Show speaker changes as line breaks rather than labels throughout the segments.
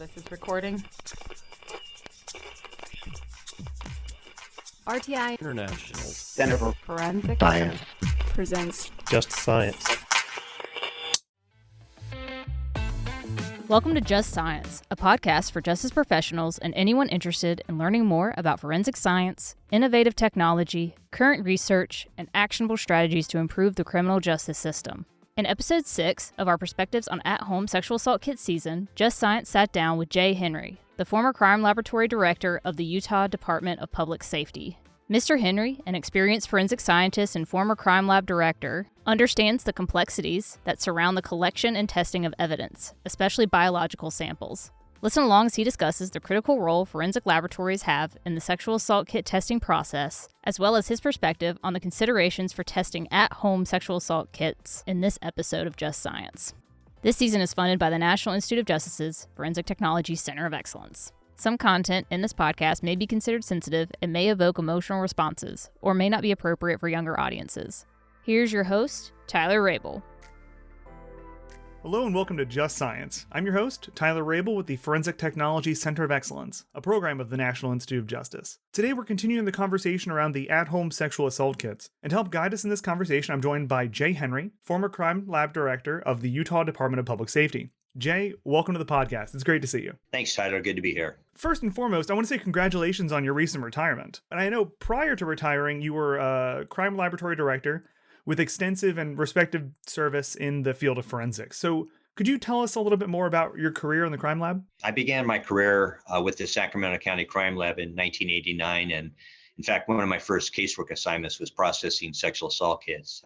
This is recording. RTI
International
Center for
Forensic
Science
presents
Just Science.
Welcome to Just Science, a podcast for justice professionals and anyone interested in learning more about forensic science, innovative technology, current research, and actionable strategies to improve the criminal justice system. In episode 6 of our Perspectives on At-Home Sexual Assault Kit season, Just Science sat down with Jay Henry, the former crime laboratory director of the Utah Department of Public Safety. Mr. Henry, an experienced forensic scientist and former crime lab director, understands the complexities that surround the collection and testing of evidence, especially biological samples. Listen along as he discusses the critical role forensic laboratories have in the sexual assault kit testing process, as well as his perspective on the considerations for testing at-home sexual assault kits in this episode of Just Science. This season is funded by the National Institute of Justice's Forensic Technology Center of Excellence. Some content in this podcast may be considered sensitive and may evoke emotional responses, or may not be appropriate for younger audiences. Here's your host, Tyler Rabel.
Hello and welcome to Just Science. I'm your host, Tyler Rabel with the Forensic Technology Center of Excellence, a program of the National Institute of Justice. Today we're continuing the conversation around the at-home sexual assault kits. And to help guide us in this conversation, I'm joined by Jay Henry, former crime lab director of the Utah Department of Public Safety. Jay, welcome to the podcast. It's great to see you.
Thanks, Tyler. Good to be here.
First and foremost, I want to say congratulations on your recent retirement. And I know prior to retiring, you were a crime laboratory director with extensive and respected service in the field of forensics. So could you tell us a little bit more about your career in the crime lab?
I began my career with the Sacramento County Crime Lab in 1989. And in fact, one of my first casework assignments was processing sexual assault kits.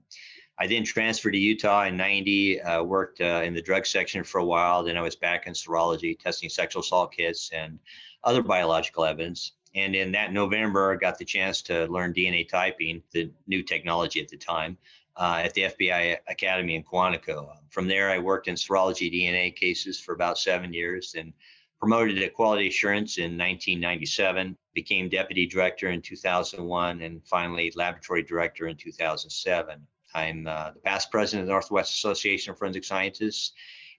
I then transferred to Utah in 90, worked in the drug section for a while. Then I was back in serology, testing sexual assault kits and other biological evidence. And in that November, I got the chance to learn DNA typing, the new technology at the time, at the FBI Academy in Quantico. From there, I worked in serology DNA cases for about 7 years and promoted to quality assurance in 1997, became deputy director in 2001, and finally laboratory director in 2007. I'm the past president of the Northwest Association of Forensic Scientists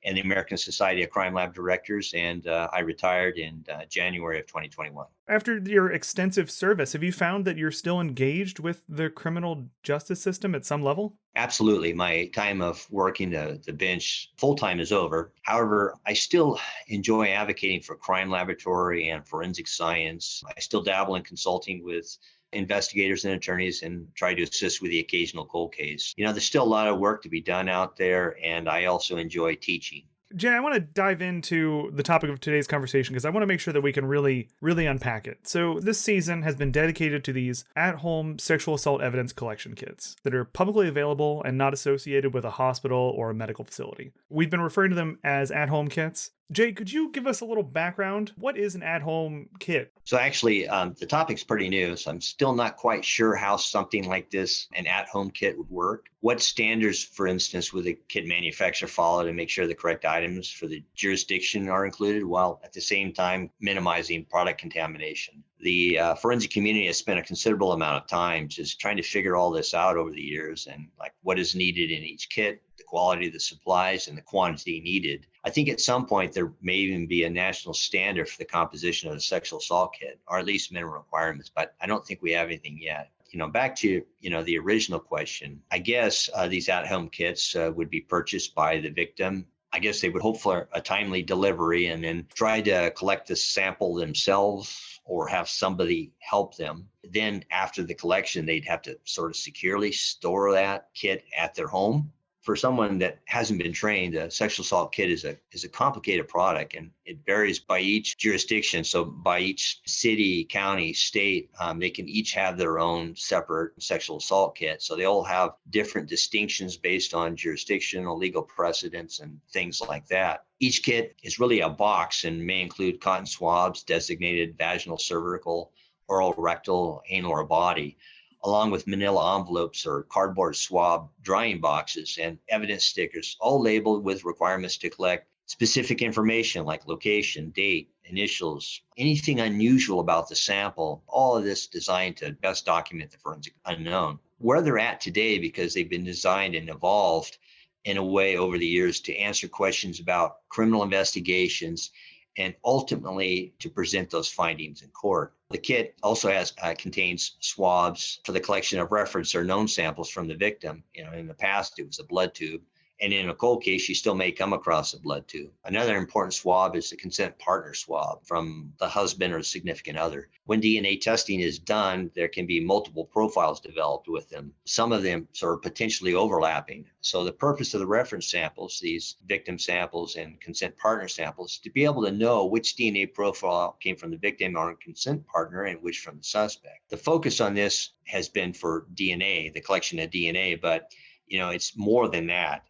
and the American Society of Crime Lab Directors, and I retired in January of 2021.
After your extensive service, have you found that you're still engaged with the criminal justice system at some level?
Absolutely. My time of working the bench full-time is over. However, I still enjoy advocating for crime laboratory and forensic science. I still dabble in consulting with investigators and attorneys and try to assist with the occasional cold case. There's still a lot of work to be done out there, and I also enjoy teaching.
Jay, I want to dive into the topic of today's conversation because I want to make sure that we can really unpack it. So this season has been dedicated to these at-home sexual assault evidence collection kits that are publicly available and not associated with a hospital or a medical facility. We've been referring to them as at-home kits. Jay, could you give us a little background? What is an at-home kit?
So actually, the topic's pretty new, so I'm still not quite sure how something like this, an at-home kit, would work. What standards, for instance, would the kit manufacturer follow to make sure the correct items for the jurisdiction are included, while at the same time minimizing product contamination? The forensic community has spent a considerable amount of time just trying to figure all this out over the years, and like what is needed in each kit, the quality of the supplies, and the quantity needed. I think at some point there may even be a national standard for the composition of a sexual assault kit, or at least minimum requirements, but I don't think we have anything yet. Back to, the original question, I guess these at-home kits would be purchased by the victim. I guess they would hope for a timely delivery and then try to collect the sample themselves or have somebody help them. Then after the collection, they'd have to sort of securely store that kit at their home. For someone that hasn't been trained, a sexual assault kit is a complicated product, and it varies by each jurisdiction. So by each city, county, state, they can each have their own separate sexual assault kit. So they all have different distinctions based on jurisdictional legal precedents and things like that. Each kit is really a box and may include cotton swabs, designated vaginal, cervical, oral, rectal, anal, or body, along with manila envelopes or cardboard swab drying boxes and evidence stickers, all labeled with requirements to collect specific information like location, date, initials, anything unusual about the sample, all of this designed to best document the forensic unknown. Where they're at today, because they've been designed and evolved in a way over the years to answer questions about criminal investigations and ultimately to present those findings in court. The kit also contains swabs for the collection of reference or known samples from the victim. In the past, it was a blood tube. And in a cold case, you still may come across a blood tube. Another important swab is the consent partner swab from the husband or significant other. When DNA testing is done, there can be multiple profiles developed with them. Some of them are potentially overlapping. So the purpose of the reference samples, these victim samples and consent partner samples, to be able to know which DNA profile came from the victim or consent partner and which from the suspect. The focus on this has been for DNA, the collection of DNA, but it's more than that.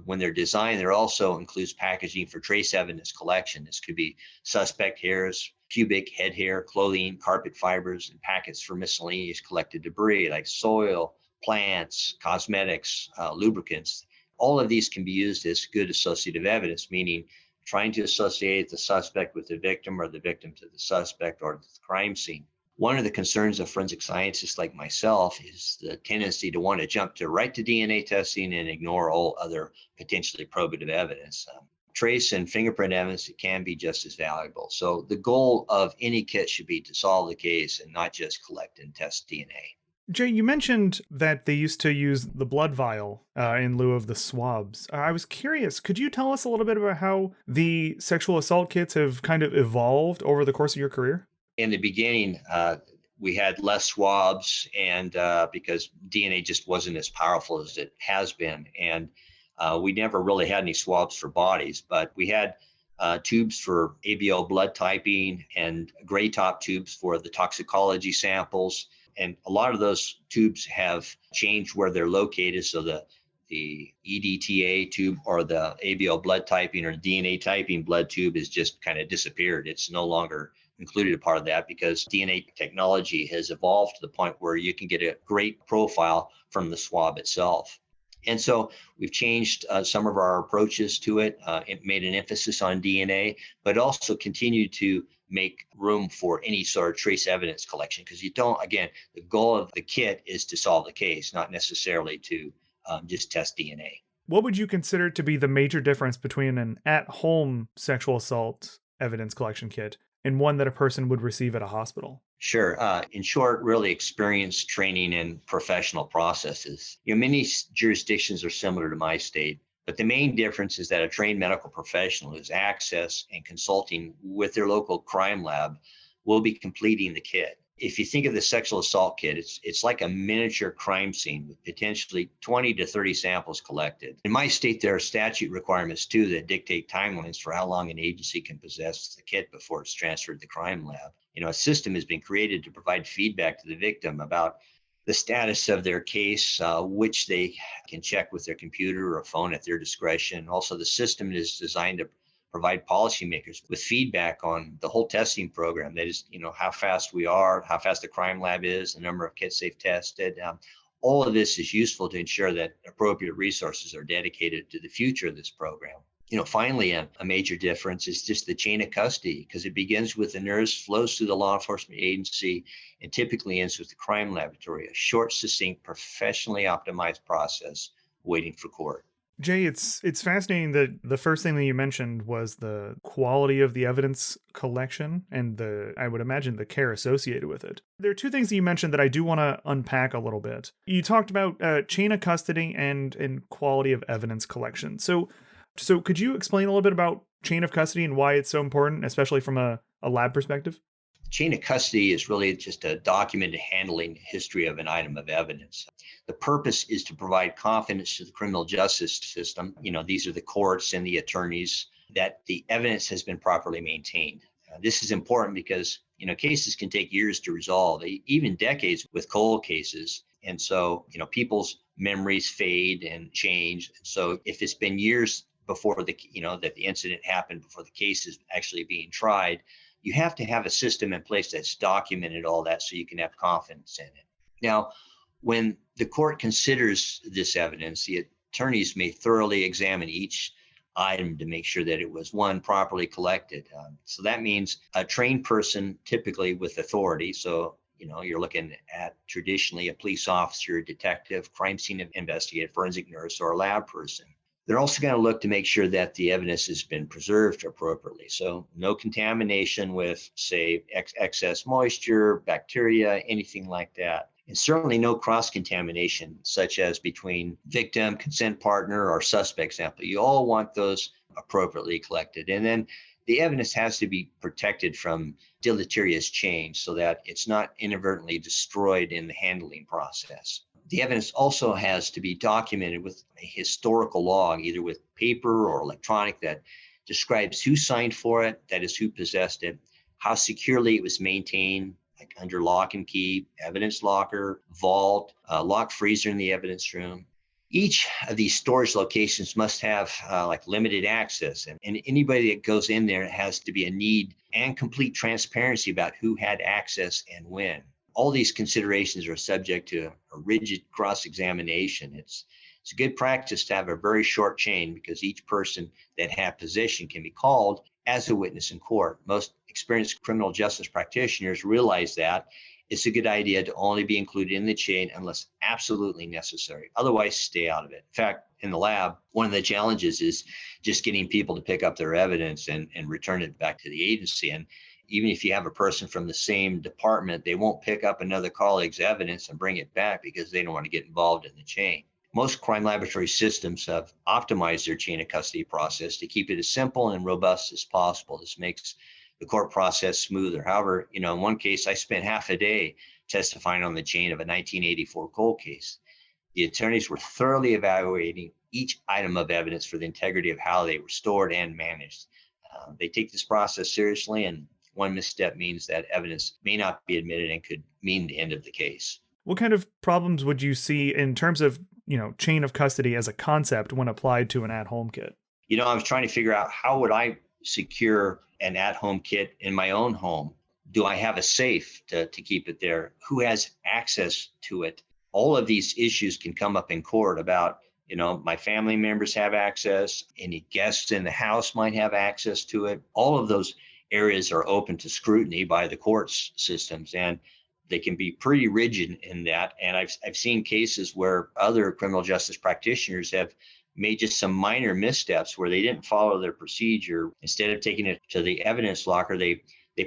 When they're designed, there also includes packaging for trace evidence collection. This could be suspect hairs, pubic, head hair, clothing, carpet fibers, and packets for miscellaneous collected debris like soil, plants, cosmetics, lubricants. All of these can be used as good associative evidence, meaning trying to associate the suspect with the victim or the victim to the suspect or the crime scene. One of the concerns of forensic scientists like myself is the tendency to want to jump right to DNA testing and ignore all other potentially probative evidence. Trace and fingerprint evidence can be just as valuable. So the goal of any kit should be to solve the case and not just collect and test DNA.
Jay, you mentioned that they used to use the blood vial in lieu of the swabs. I was curious, could you tell us a little bit about how the sexual assault kits have kind of evolved over the course of your career?
In the beginning, we had less swabs, and because DNA just wasn't as powerful as it has been. And we never really had any swabs for bodies, but we had tubes for ABO blood typing and gray top tubes for the toxicology samples. And a lot of those tubes have changed where they're located. So the EDTA tube or the ABO blood typing or DNA typing blood tube has just kind of disappeared. It's no longer included a part of that because DNA technology has evolved to the point where you can get a great profile from the swab itself. And so we've changed some of our approaches to it. It made an emphasis on DNA, but also continued to make room for any sort of trace evidence collection because again, the goal of the kit is to solve the case, not necessarily to just test DNA.
What would you consider to be the major difference between an at-home sexual assault evidence collection kit and one that a person would receive at a hospital?
Sure. In short, really experience, training, and professional processes. Many jurisdictions are similar to my state, but the main difference is that a trained medical professional who's access and consulting with their local crime lab will be completing the kit. If you think of the sexual assault kit, it's like a miniature crime scene with potentially 20 to 30 samples collected. In my state, there are statute requirements too that dictate timelines for how long an agency can possess the kit before it's transferred to the crime lab. A system has been created to provide feedback to the victim about the status of their case, which they can check with their computer or phone at their discretion. Also, the system is designed to provide policymakers with feedback on the whole testing program. That is, how fast we are, how fast the crime lab is, the number of kits they've tested. All of this is useful to ensure that appropriate resources are dedicated to the future of this program. Finally, a major difference is just the chain of custody because it begins with the nurse, flows through the law enforcement agency, and typically ends with the crime laboratory, a short, succinct, professionally optimized process waiting for court.
Jay, it's fascinating that the first thing that you mentioned was the quality of the evidence collection and I would imagine the care associated with it. There are two things that you mentioned that I do want to unpack a little bit. You talked about chain of custody and quality of evidence collection. So could you explain a little bit about chain of custody and why it's so important, especially from a lab perspective?
Chain of custody is really just a documented handling history of an item of evidence. The purpose is to provide confidence to the criminal justice system. These are the courts and the attorneys that the evidence has been properly maintained. This is important because, cases can take years to resolve, even decades with cold cases. And so, people's memories fade and change. So if it's been years before that the incident happened, before the case is actually being tried, you have to have a system in place that's documented all that so you can have confidence in it. Now, when the court considers this evidence, the attorneys may thoroughly examine each item to make sure that it was, one, properly collected. So that means a trained person, typically with authority. So, you're looking at traditionally a police officer, detective, crime scene investigator, forensic nurse, or a lab person. They're also going to look to make sure that the evidence has been preserved appropriately. So no contamination with, say, excess moisture, bacteria, anything like that. And certainly no cross-contamination, such as between victim, consent partner, or suspect sample. You all want those appropriately collected. And then the evidence has to be protected from deleterious change so that it's not inadvertently destroyed in the handling process. The evidence also has to be documented with a historical log, either with paper or electronic, that describes who signed for it, that is, who possessed it, how securely it was maintained, like under lock and key, evidence locker, vault, locked freezer in the evidence room. Each of these storage locations must have like limited access, and anybody that goes in there has to be a need and complete transparency about who had access and when. All these considerations are subject to a rigid cross-examination. It's a good practice to have a very short chain because each person that had possession can be called as a witness in court. Most experienced criminal justice practitioners realize that it's a good idea to only be included in the chain unless absolutely necessary. Otherwise, stay out of it. In fact, in the lab, one of the challenges is just getting people to pick up their evidence and return it back to the agency. And even if you have a person from the same department, they won't pick up another colleague's evidence and bring it back because they don't want to get involved in the chain. Most crime laboratory systems have optimized their chain of custody process to keep it as simple and robust as possible. This makes the court process smoother. However, in one case, I spent half a day testifying on the chain of a 1984 cold case. The attorneys were thoroughly evaluating each item of evidence for the integrity of how they were stored and managed. They take this process seriously, and one misstep means that evidence may not be admitted and could mean the end of the case.
What kind of problems would you see in terms of, chain of custody as a concept when applied to an at-home kit?
I was trying to figure out how would I secure an at-home kit in my own home? Do I have a safe to keep it there? Who has access to it? All of these issues can come up in court about, my family members have access, any guests in the house might have access to it. All of those areas are open to scrutiny by the courts systems, and they can be pretty rigid in that. And I've seen cases where other criminal justice practitioners have made just some minor missteps where they didn't follow their procedure. Instead of taking it to the evidence locker, they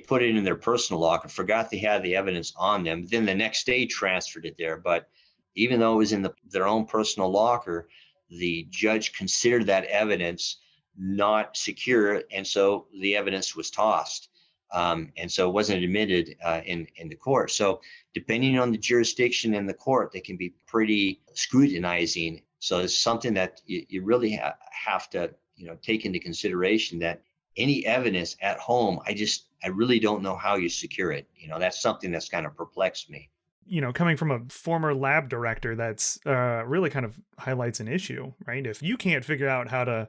put it in their personal locker, forgot they had the evidence on them, then the next day transferred it there. But even though it was in their own personal locker, the judge considered that evidence not secure, and so the evidence was tossed. And so it wasn't admitted in the court. So depending on the jurisdiction in the court, they can be pretty scrutinizing. So it's something that you really have to take into consideration, that any evidence at home, I really don't know how you secure it. That's something that's kind of perplexed me.
Coming from a former lab director, that's really kind of highlights an issue, right? If you can't figure out how to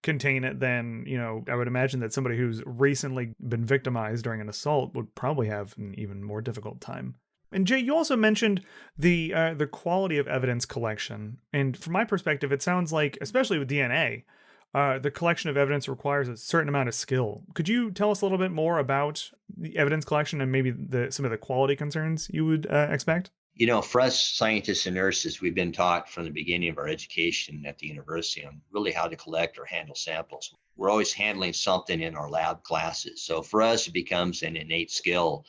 contain it, then, I would imagine that somebody who's recently been victimized during an assault would probably have an even more difficult time. And Jay, you also mentioned the quality of evidence collection. And from my perspective, it sounds like, especially with DNA, the collection of evidence requires a certain amount of skill. Could you tell us a little bit more about the evidence collection and maybe some of the quality concerns you would expect?
For us scientists and nurses, we've been taught from the beginning of our education at the university on really how to collect or handle samples. We're always handling something in our lab classes. So for us, it becomes an innate skill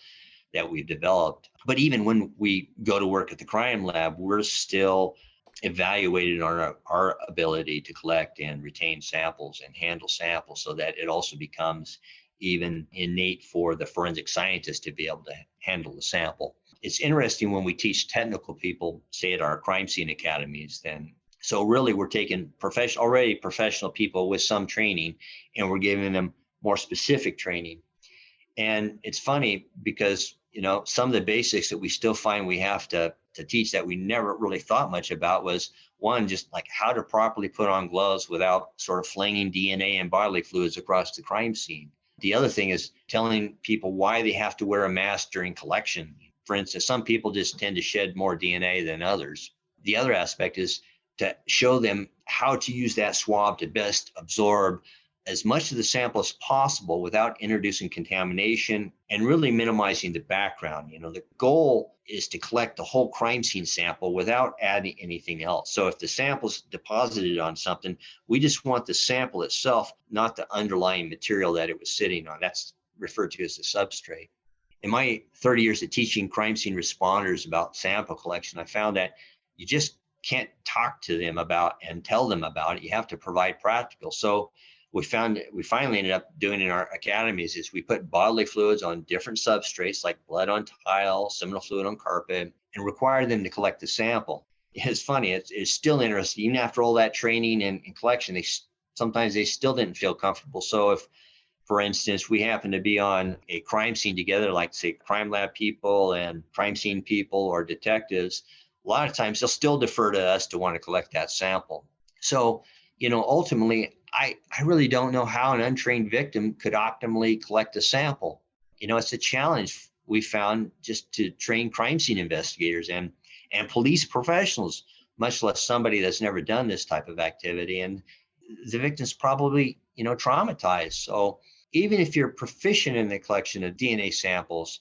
that we've developed. But even when we go to work at the crime lab, we're still evaluated on our ability to collect and retain samples and handle samples, so that it also becomes even innate for the forensic scientist to be able to handle the sample. It's interesting when we teach technical people, say at our crime scene academies, then so really we're taking already professional people with some training, and we're giving them more specific training. And it's funny because some of the basics that we still find we have to teach that we never really thought much about was, one, just like how to properly put on gloves without sort of flinging DNA and bodily fluids across the crime scene. The other thing is telling people why they have to wear a mask during collection. For instance, some people just tend to shed more DNA than others. The other aspect is to show them how to use that swab to best absorb as much of the sample as possible without introducing contamination and really minimizing the background. The goal is to collect the whole crime scene sample without adding anything else. So if the sample's deposited on something, we just want the sample itself, not the underlying material that it was sitting on. That's referred to as the substrate. In my 30 years of teaching crime scene responders about sample collection, I found that you just can't talk to them about and tell them about it. You have to provide practical. So we finally ended up doing in our academies is we put bodily fluids on different substrates like blood on tile, seminal fluid on carpet, and require them to collect the sample. It's funny, it's still interesting. Even after all that training and collection, sometimes they still didn't feel comfortable. So if, for instance, we happen to be on a crime scene together, like say crime lab people and crime scene people or detectives, a lot of times they'll still defer to us to want to collect that sample. So, ultimately, I really don't know how an untrained victim could optimally collect a sample. It's a challenge we found just to train crime scene investigators and police professionals, much less somebody that's never done this type of activity. And the victim's probably, traumatized. So even if you're proficient in the collection of DNA samples,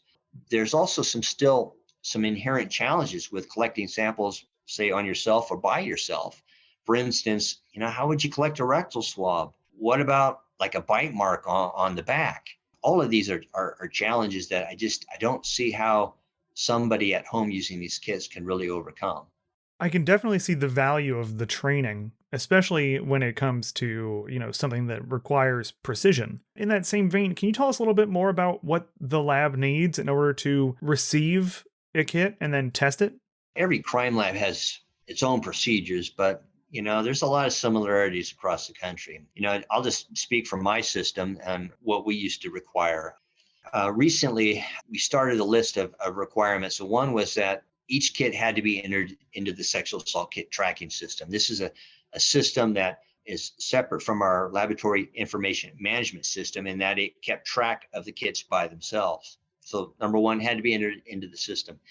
there's also some inherent challenges with collecting samples, say on yourself or by yourself. For instance, how would you collect a rectal swab? What about like a bite mark on the back? All of these are challenges that I don't see how somebody at home using these kits can really overcome.
I can definitely see the value of the training, especially when it comes to, something that requires precision. In that same vein, can you tell us a little bit more about what the lab needs in order to receive a kit and then test it?
Every crime lab has its own procedures, but there's a lot of similarities across the country. I'll just speak from my system and what we used to require. Recently, we started a list of requirements. So one was that each kit had to be entered into the sexual assault kit tracking system. This is a system that is separate from our laboratory information management system in that it kept track of the kits by themselves. So number one, had to be entered into the system.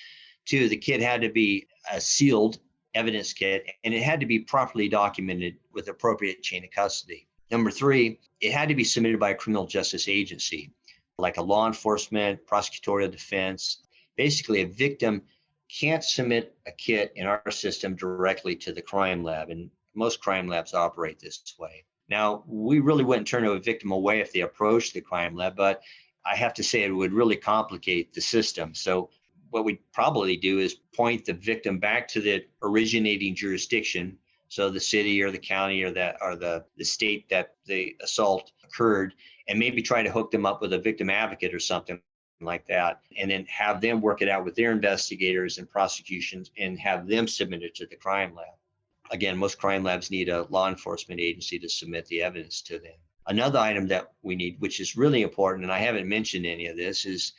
Two, the kit had to be a sealed evidence kit, and it had to be properly documented with appropriate chain of custody. Number three, it had to be submitted by a criminal justice agency, like a law enforcement, prosecutorial defense. Basically, a victim can't submit a kit in our system directly to the crime lab, and most crime labs operate this way. Now, we really wouldn't turn a victim away if they approached the crime lab, but I have to say it would really complicate the system. So what we'd probably do is point the victim back to the originating jurisdiction, so the city or the county or the state that the assault occurred, and maybe try to hook them up with a victim advocate or something like that, and then have them work it out with their investigators and prosecutions and have them submit it to the crime lab. Again, most crime labs need a law enforcement agency to submit the evidence to them. Another item that we need, which is really important, and I haven't mentioned any of this, is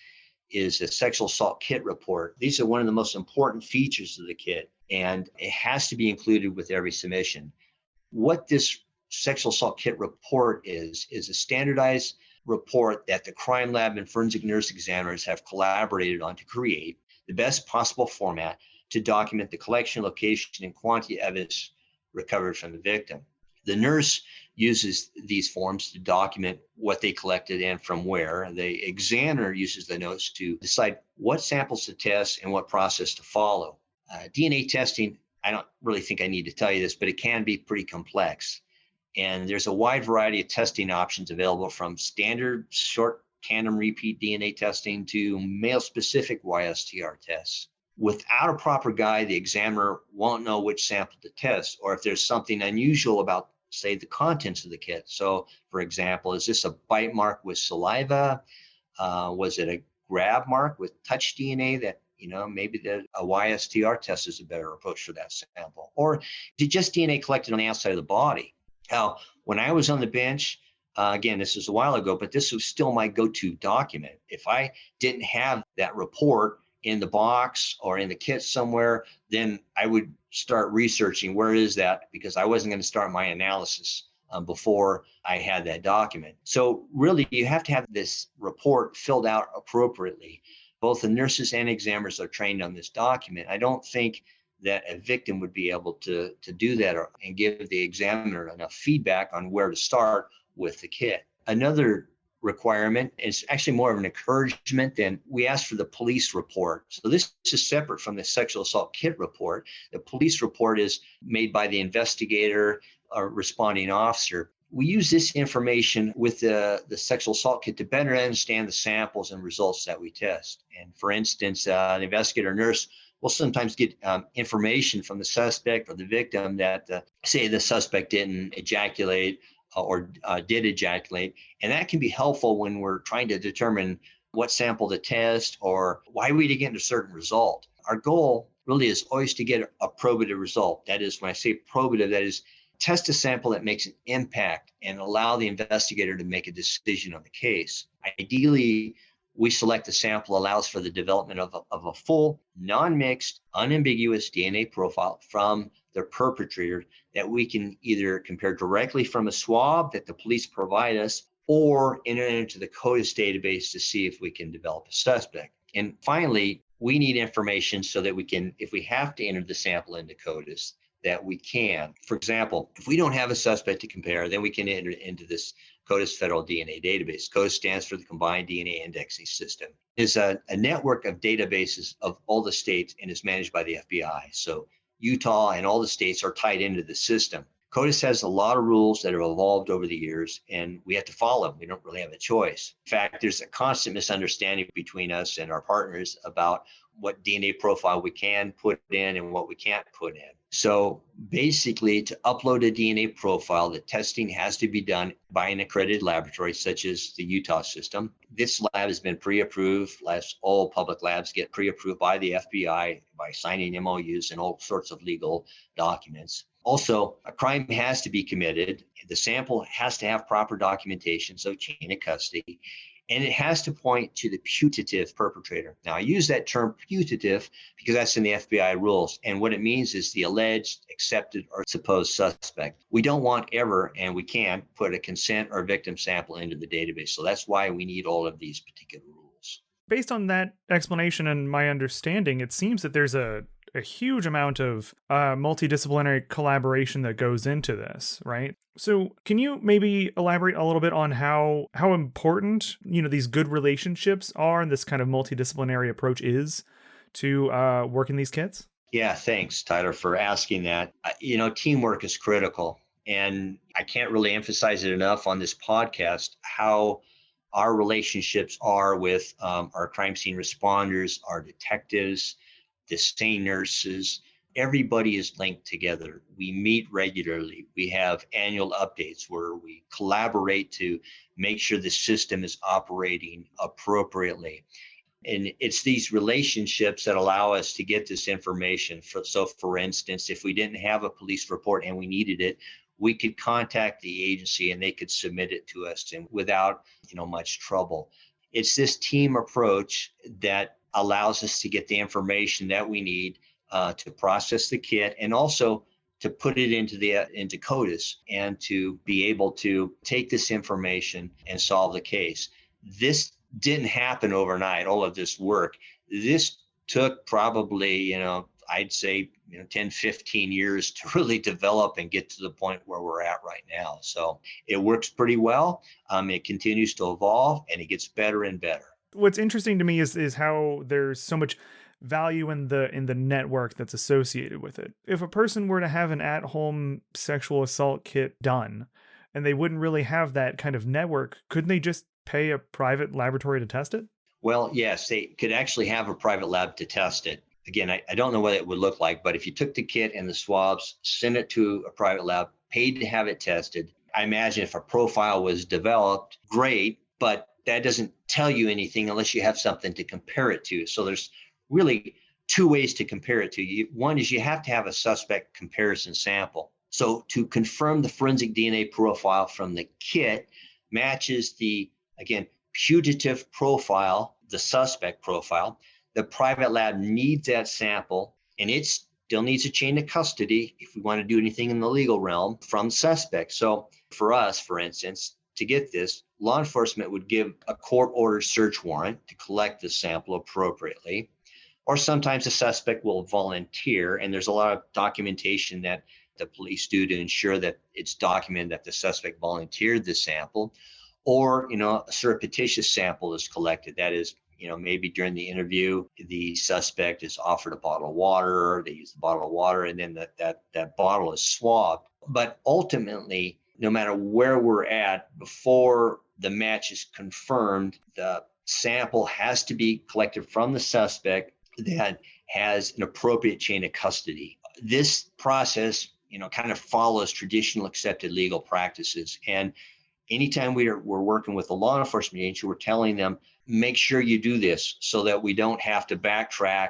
a sexual assault kit report. These are one of the most important features of the kit, and it has to be included with every submission. What this sexual assault kit report is a standardized report that the crime lab and forensic nurse examiners have collaborated on to create the best possible format to document the collection, location, and quantity of evidence recovered from the victim. The nurse uses these forms to document what they collected and from where. The examiner uses the notes to decide what samples to test and what process to follow. DNA testing, I don't really think I need to tell you this, but it can be pretty complex. And there's a wide variety of testing options available, from standard short tandem repeat DNA testing to male-specific YSTR tests. Without a proper guide, the examiner won't know which sample to test, or if there's something unusual about, say, the contents of the kit. So, for example, is this a bite mark with saliva? Was it a grab mark with touch DNA that, maybe a YSTR test is a better approach for that sample? Or did just DNA collected on the outside of the body? Now, when I was on the bench, again, this was a while ago, but this was still my go-to document. If I didn't have that report in the box or in the kit somewhere, then I would start researching where is that, because I wasn't going to start my analysis before I had that document. So really, you have to have this report filled out appropriately. Both the nurses and examiners are trained on this document. I don't think that a victim would be able to do that and give the examiner enough feedback on where to start with the kit. Another requirement is actually more of an encouragement than we ask for the police report. So this is separate from the sexual assault kit report. The police report is made by the investigator or responding officer. We use this information with the sexual assault kit to better understand the samples and results that we test. And for instance, an investigator nurse will sometimes get information from the suspect or the victim that say the suspect didn't ejaculate or did ejaculate. And that can be helpful when we're trying to determine what sample to test or why we didn't get a certain result. Our goal really is always to get a probative result. That is, when I say probative, that is test a sample that makes an impact and allow the investigator to make a decision on the case. Ideally, we select a sample allows for the development of a full, non-mixed, unambiguous DNA profile from the perpetrator that we can either compare directly from a swab that the police provide us or enter into the CODIS database to see if we can develop a suspect. And finally, we need information so that we can, if we have to enter the sample into CODIS, that we can. For example, if we don't have a suspect to compare, then we can enter into this CODIS federal DNA database. CODIS stands for the Combined DNA Indexing System. It's a network of databases of all the states and is managed by the FBI. So Utah and all the states are tied into the system. CODIS has a lot of rules that have evolved over the years, and we have to follow them. We don't really have a choice. In fact, there's a constant misunderstanding between us and our partners about what DNA profile we can put in and what we can't put in. So basically, to upload a DNA profile, the testing has to be done by an accredited laboratory, such as the Utah system. This lab has been pre-approved. All public labs get pre-approved by the FBI by signing MOUs and all sorts of legal documents. Also, a crime has to be committed. The sample has to have proper documentation, so chain of custody, and it has to point to the putative perpetrator. Now, I use that term putative because that's in the FBI rules, and what it means is the alleged, accepted, or supposed suspect. We don't want ever, and we can't, put a consent or victim sample into the database, so that's why we need all of these particular rules.
Based on that explanation and my understanding, it seems that there's a huge amount of multidisciplinary collaboration that goes into this, right? So can you maybe elaborate a little bit on how important, these good relationships are and this kind of multidisciplinary approach is to working these kits?
Yeah, thanks, Tyler, for asking that. Teamwork is critical, and I can't really emphasize it enough on this podcast how our relationships are with our crime scene responders, our detectives, the SANE nurses. Everybody is linked together. We meet regularly. We have annual updates where we collaborate to make sure the system is operating appropriately. And it's these relationships that allow us to get this information. So for instance, if we didn't have a police report and we needed it, we could contact the agency and they could submit it to us and without much trouble. It's this team approach that allows us to get the information that we need to process the kit and also to put it into CODIS and to be able to take this information and solve the case. This didn't happen overnight, all of this work. This took probably, I'd say 10, 15 years to really develop and get to the point where we're at right now. So it works pretty well. It continues to evolve and it gets better and better.
What's interesting to me is how there's so much value in the network that's associated with it. If a person were to have an at-home sexual assault kit done and they wouldn't really have that kind of network, couldn't they just pay a private laboratory to test it?
Well, yes, they could actually have a private lab to test it. Again, I don't know what it would look like, but if you took the kit and the swabs, sent it to a private lab, paid to have it tested, I imagine if a profile was developed, great, but that doesn't tell you anything unless you have something to compare it to. So there's really two ways to compare it to. One is you have to have a suspect comparison sample. So to confirm the forensic DNA profile from the kit matches the, again, putative profile, the suspect profile, the private lab needs that sample, and it still needs a chain of custody if we want to do anything in the legal realm from suspect. So for us, for instance, to get this, law enforcement would give a court-ordered search warrant to collect the sample appropriately, or sometimes the suspect will volunteer, and there's a lot of documentation that the police do to ensure that it's documented that the suspect volunteered the sample, or a surreptitious sample is collected. That is, maybe during the interview, the suspect is offered a bottle of water, they use the bottle of water, and then that bottle is swabbed. But ultimately, no matter where we're at, before the match is confirmed, the sample has to be collected from the suspect that has an appropriate chain of custody. This process, kind of follows traditional accepted legal practices. And anytime we're working with a law enforcement agency, we're telling them, make sure you do this so that we don't have to backtrack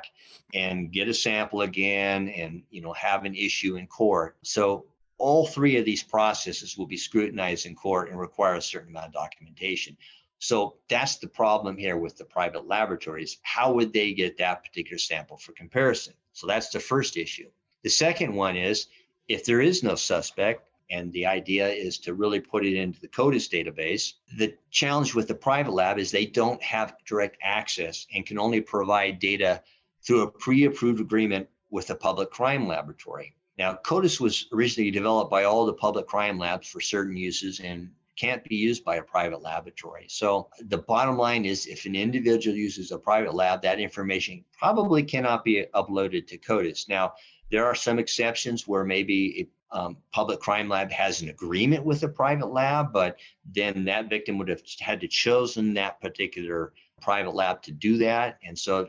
and get a sample again and, have an issue in court. So all three of these processes will be scrutinized in court and require a certain amount of documentation. So that's the problem here with the private laboratories. How would they get that particular sample for comparison? So that's the first issue. The second one is, if there is no suspect, and the idea is to really put it into the CODIS database, the challenge with the private lab is they don't have direct access and can only provide data through a pre-approved agreement with a public crime laboratory. Now, CODIS was originally developed by all the public crime labs for certain uses and can't be used by a private laboratory. So the bottom line is, if an individual uses a private lab, that information probably cannot be uploaded to CODIS. Now, there are some exceptions where maybe a public crime lab has an agreement with a private lab, but then that victim would have had to chosen that particular private lab to do that. And so,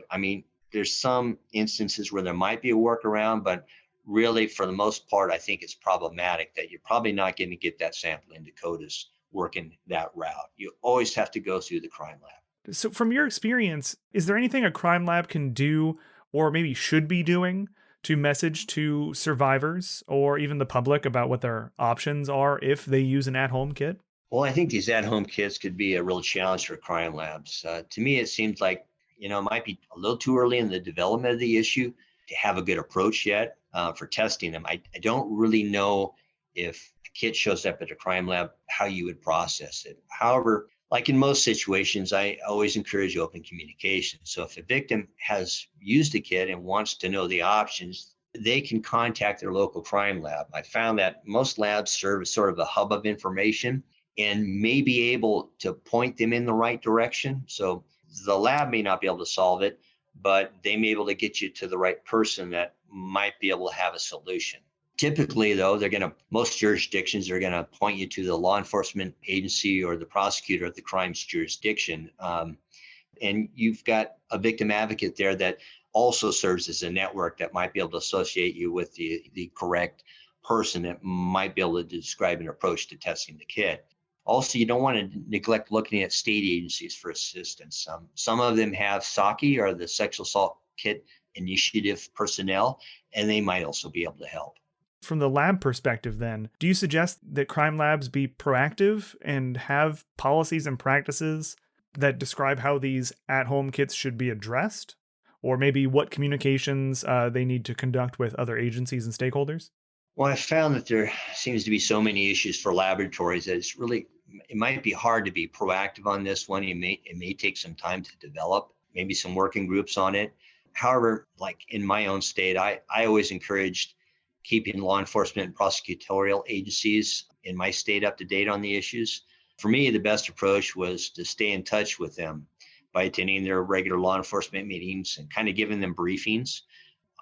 there's some instances where there might be a workaround, but really, for the most part, I think it's problematic that you're probably not going to get that sample into CODIS working that route. You always have to go through the crime lab.
So from your experience, is there anything a crime lab can do or maybe should be doing to message to survivors or even the public about what their options are if they use an at-home kit?
Well, I think these at-home kits could be a real challenge for crime labs. To me, it seems like, it might be a little too early in the development of the issue to have a good approach yet for testing them. I don't really know if a kit shows up at a crime lab, how you would process it. However, like in most situations, I always encourage open communication. So if a victim has used a kit and wants to know the options, they can contact their local crime lab. I found that most labs serve as sort of a hub of information and may be able to point them in the right direction. So the lab may not be able to solve it, but they may be able to get you to the right person that might be able to have a solution. Typically, though, most jurisdictions are going to point you to the law enforcement agency or the prosecutor of the crime's jurisdiction. And you've got a victim advocate there that also serves as a network that might be able to associate you with the correct person that might be able to describe an approach to testing the kit. Also, you don't want to neglect looking at state agencies for assistance. Some of them have SAKI, or the Sexual Assault Kit Initiative personnel, and they might also be able to help.
From the lab perspective, then, do you suggest that crime labs be proactive and have policies and practices that describe how these at-home kits should be addressed? Or maybe what communications they need to conduct with other agencies and stakeholders?
Well, I found that there seems to be so many issues for laboratories that it might be hard to be proactive on this one. It may take some time to develop, maybe some working groups on it. However, like in my own state, I always encouraged keeping law enforcement and prosecutorial agencies in my state up to date on the issues. For me, the best approach was to stay in touch with them by attending their regular law enforcement meetings and kind of giving them briefings.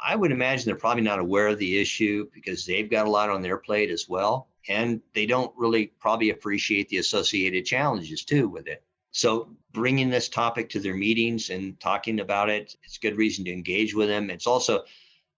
I would imagine they're probably not aware of the issue because they've got a lot on their plate as well. And they don't really probably appreciate the associated challenges too with it. So bringing this topic to their meetings and talking about it, it's a good reason to engage with them. It's also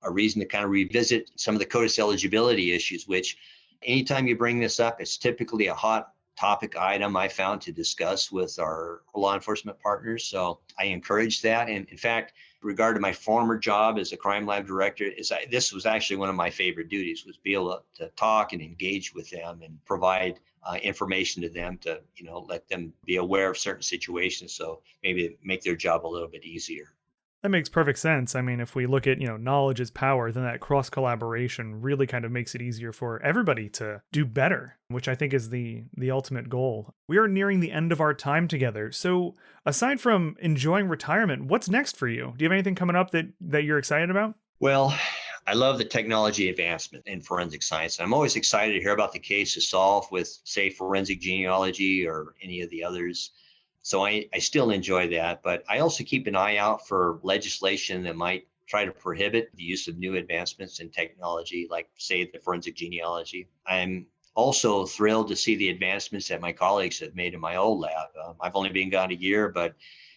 a reason to kind of revisit some of the CODIS eligibility issues, which anytime you bring this up, it's typically a hot topic item I found to discuss with our law enforcement partners. So I encourage that. And in fact, regard to my former job as a crime lab director, this was actually one of my favorite duties, was be able to talk and engage with them and provide information to them to, let them be aware of certain situations. So maybe make their job a little bit easier.
That makes perfect sense. I mean, if we look at, knowledge is power, then that cross collaboration really kind of makes it easier for everybody to do better, which I think is the ultimate goal. We are nearing the end of our time together. So aside from enjoying retirement, what's next for you? Do you have anything coming up that you're excited about?
Well, I love the technology advancement in forensic science. I'm always excited to hear about the cases solved with, say, forensic genealogy or any of the others. So I still enjoy that, but I also keep an eye out for legislation that might try to prohibit the use of new advancements in technology, like, say, the forensic genealogy. I'm also thrilled to see the advancements that my colleagues have made in my old lab. I've only been gone a year, but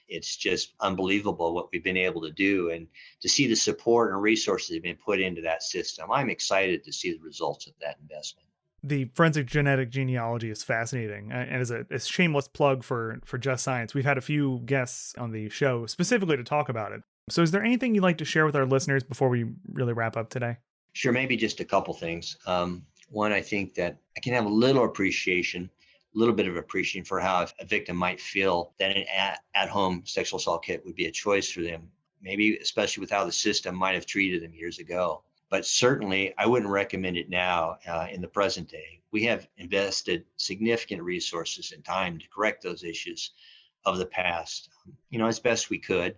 it's just unbelievable what we've been able to do. And to see the support and resources that have been put into that system, I'm excited to see the results of that investment.
The forensic genetic genealogy is fascinating. And as a shameless plug for Just Science, we've had a few guests on the show specifically to talk about it. So is there anything you'd like to share with our listeners before we really wrap up today?
Sure, maybe just a couple things. One, I think that I can have a little bit of appreciation for how a victim might feel that an at-home sexual assault kit would be a choice for them, maybe especially with how the system might have treated them years ago. But certainly, I wouldn't recommend it now in the present day. We have invested significant resources and time to correct those issues of the past, as best we could.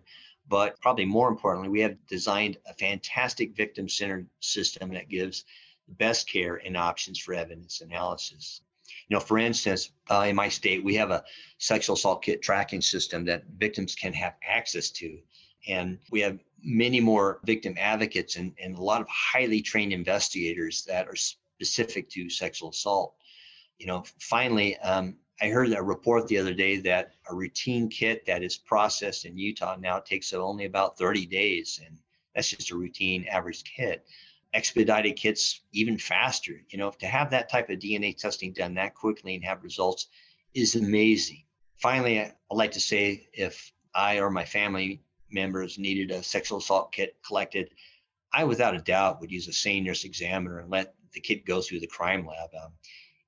But probably more importantly, we have designed a fantastic victim-centered system that gives the best care and options for evidence analysis. For instance, in my state, we have a sexual assault kit tracking system that victims can have access to. And we have many more victim advocates and a lot of highly trained investigators that are specific to sexual assault. Finally, I heard a report the other day that a routine kit that is processed in Utah now takes only about 30 days. And that's just a routine average kit. Expedited kits even faster. To have that type of DNA testing done that quickly and have results is amazing. Finally, I'd like to say if I or my family members needed a sexual assault kit collected, I without a doubt would use a sane nurse examiner and let the kit go through the crime lab.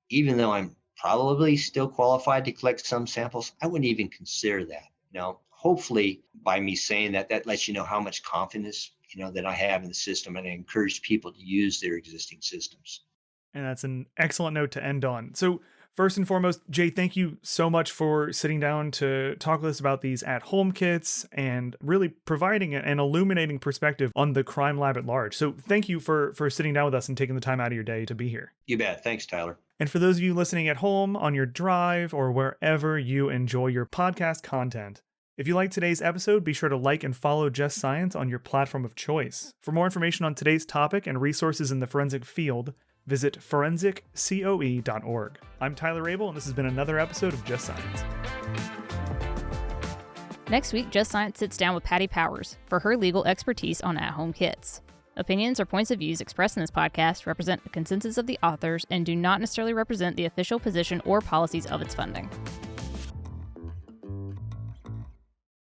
Even though I'm probably still qualified to collect some samples, I wouldn't even consider that. Hopefully by me saying that lets you know how much confidence that I have in the system, and I encourage people to use their existing systems.
And that's an excellent note to end on. So first and foremost, Jay, thank you so much for sitting down to talk with us about these at-home kits and really providing an illuminating perspective on the crime lab at large. So thank you for sitting down with us and taking the time out of your day to be here.
You bet. Thanks, Tyler.
And for those of you listening at home, on your drive, or wherever you enjoy your podcast content, if you like today's episode, be sure to like and follow Just Science on your platform of choice. For more information on today's topic and resources in the forensic field, visit forensiccoe.org. I'm Tyler Rabel, and this has been another episode of Just Science.
Next week, Just Science sits down with Patty Powers for her legal expertise on at-home kits. Opinions or points of views expressed in this podcast represent the consensus of the authors and do not necessarily represent the official position or policies of its funding.